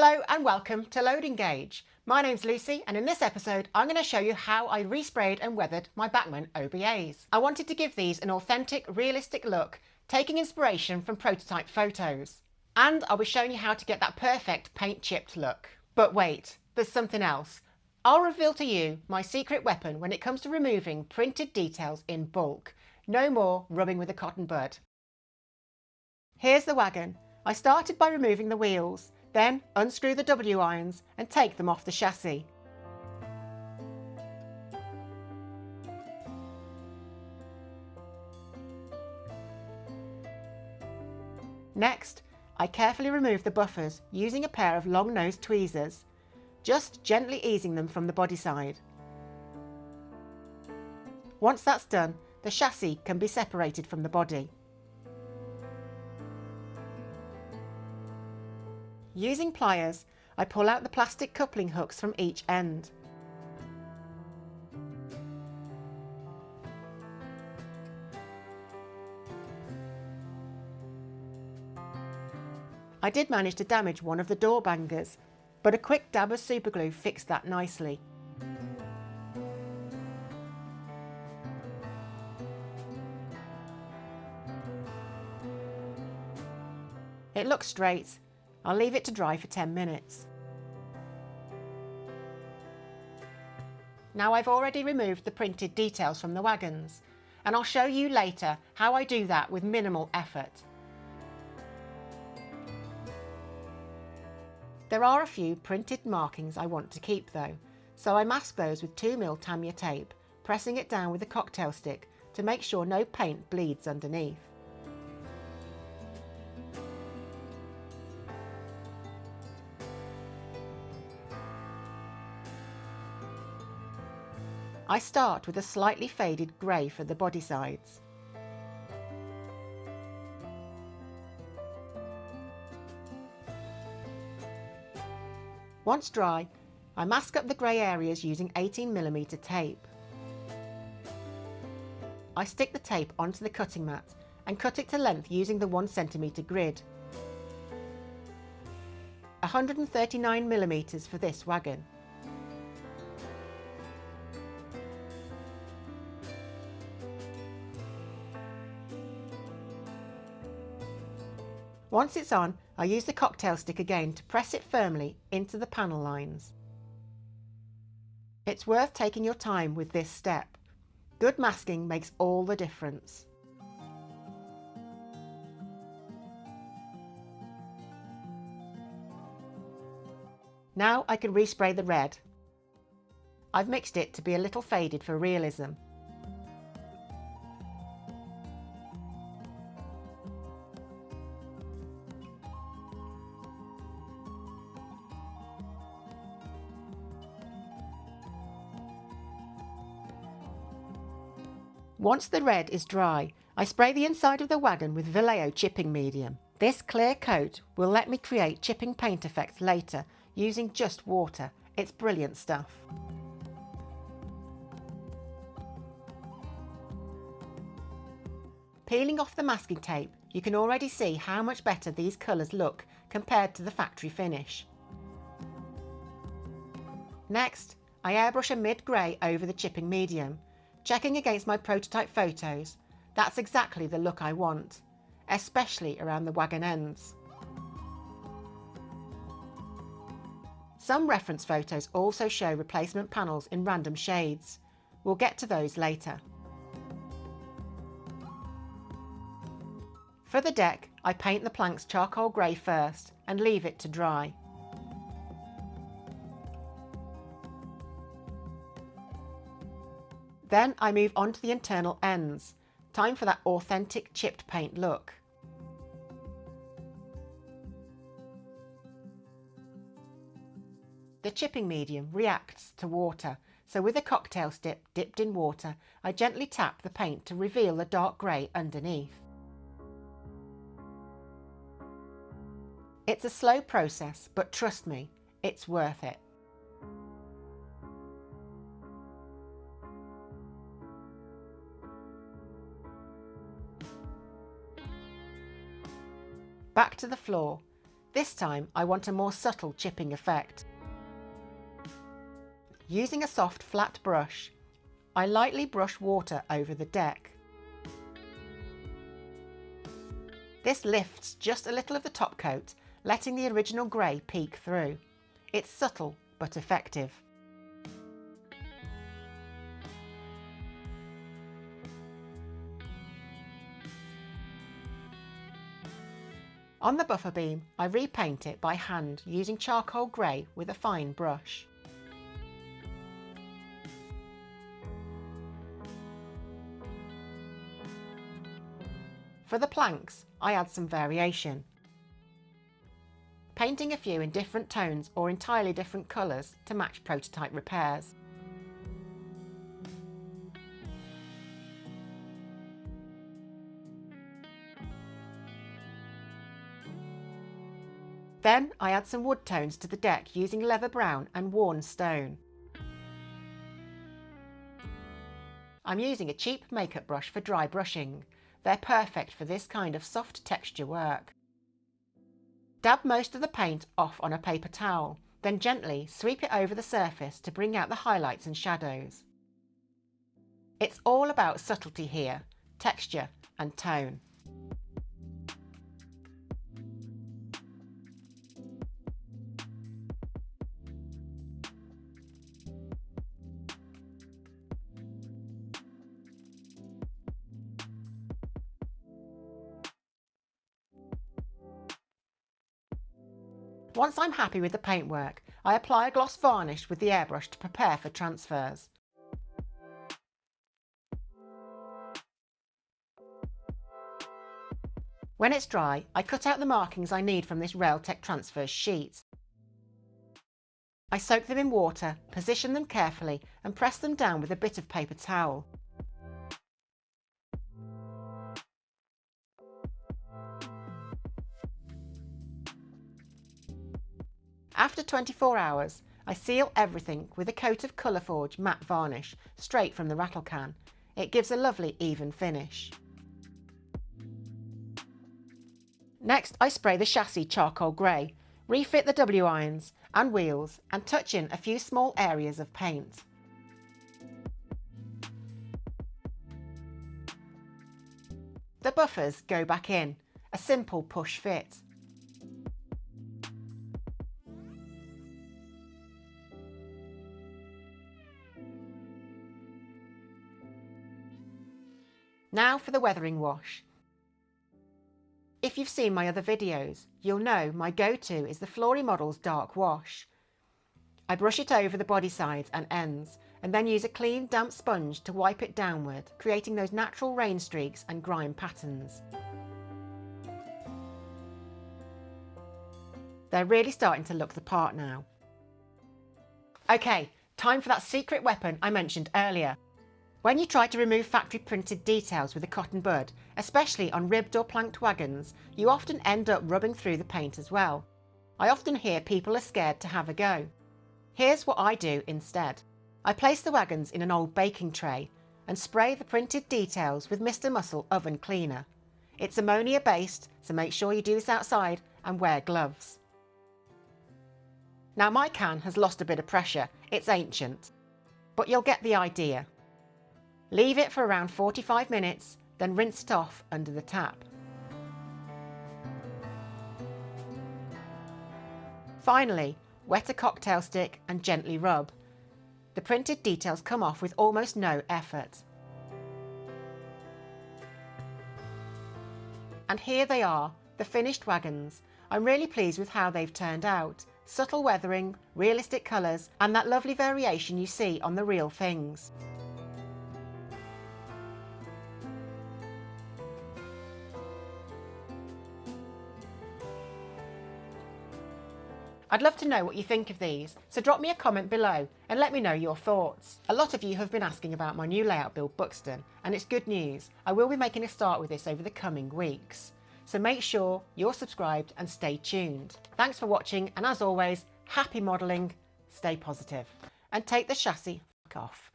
Hello and welcome to Loading Gauge. My name's Lucy and in this episode I'm going to show you how I resprayed and weathered my Bachmann OBAs. I wanted to give these an authentic, realistic look, taking inspiration from prototype photos. And I'll be showing you how to get that perfect paint chipped look. But wait, there's something else. I'll reveal to you my secret weapon when it comes to removing printed details in bulk. No more rubbing with a cotton bud. Here's the wagon. I started by removing the wheels, then unscrew the W-irons and take them off the chassis. Next, I carefully remove the buffers using a pair of long-nosed tweezers, just gently easing them from the body side. Once that's done, the chassis can be separated from the body. Using pliers, I pull out the plastic coupling hooks from each end. I did manage to damage one of the door bangers, but a quick dab of superglue fixed that nicely. It looks straight. I'll leave it to dry for 10 minutes. Now I've already removed the printed details from the wagons, and I'll show you later how I do that with minimal effort. There are a few printed markings I want to keep though, so I mask those with 2mm Tamiya tape, pressing it down with a cocktail stick to make sure no paint bleeds underneath. I start with a slightly faded grey for the body sides. Once dry, I mask up the grey areas using 18mm tape. I stick the tape onto the cutting mat and cut it to length using the 1cm grid. 139mm for this wagon. Once it's on, I use the cocktail stick again to press it firmly into the panel lines. It's worth taking your time with this step. Good masking makes all the difference. Now I can respray the red. I've mixed it to be a little faded for realism. Once the red is dry, I spray the inside of the wagon with Vallejo chipping medium. This clear coat will let me create chipping paint effects later using just water. It's brilliant stuff. Peeling off the masking tape, you can already see how much better these colours look compared to the factory finish. Next, I airbrush a mid-grey over the chipping medium. Checking against my prototype photos, that's exactly the look I want, especially around the wagon ends. Some reference photos also show replacement panels in random shades. We'll get to those later. For the deck, I paint the planks charcoal grey first and leave it to dry. Then I move on to the internal ends. Time for that authentic chipped paint look. The chipping medium reacts to water, so with a cocktail stick dipped in water, I gently tap the paint to reveal the dark grey underneath. It's a slow process, but trust me, it's worth it. Back to the floor. This time I want a more subtle chipping effect. Using a soft flat brush, I lightly brush water over the deck. This lifts just a little of the top coat, letting the original grey peek through. It's subtle but effective. On the buffer beam, I repaint it by hand using charcoal grey with a fine brush. For the planks, I add some variation, painting a few in different tones or entirely different colours to match prototype repairs. Then I add some wood tones to the deck using leather brown and worn stone. I'm using a cheap makeup brush for dry brushing. They're perfect for this kind of soft texture work. Dab most of the paint off on a paper towel, then gently sweep it over the surface to bring out the highlights and shadows. It's all about subtlety here, texture and tone. Once I'm happy with the paintwork, I apply a gloss varnish with the airbrush to prepare for transfers. When it's dry, I cut out the markings I need from this Railtech Transfers sheet. I soak them in water, position them carefully and press them down with a bit of paper towel. After 24 hours, I seal everything with a coat of Colourforge matte varnish straight from the rattle can. It gives a lovely even finish. Next I spray the chassis charcoal grey, refit the W-irons and wheels and touch in a few small areas of paint. The buffers go back in, a simple push fit. Now for the weathering wash. If you've seen my other videos, you'll know my go-to is the Flory Models Dark Wash. I brush it over the body sides and ends, and then use a clean damp sponge to wipe it downward, creating those natural rain streaks and grime patterns. They're really starting to look the part now. Okay, time for that secret weapon I mentioned earlier. When you try to remove factory printed details with a cotton bud, especially on ribbed or planked wagons, you often end up rubbing through the paint as well. I often hear people are scared to have a go. Here's what I do instead. I place the wagons in an old baking tray and spray the printed details with Mr. Muscle oven cleaner. It's ammonia based, so make sure you do this outside and wear gloves. Now my can has lost a bit of pressure, it's ancient, but you'll get the idea. Leave it for around 45 minutes, then rinse it off under the tap. Finally, wet a cocktail stick and gently rub. The printed details come off with almost no effort. And here they are, the finished wagons. I'm really pleased with how they've turned out. Subtle weathering, realistic colours, and that lovely variation you see on the real things. I'd love to know what you think of these, so drop me a comment below and let me know your thoughts. A lot of you have been asking about my new layout build Buxton, and it's good news. I will be making a start with this over the coming weeks. So make sure you're subscribed and stay tuned. Thanks for watching, and as always, happy modelling, stay positive, and take the chassis off.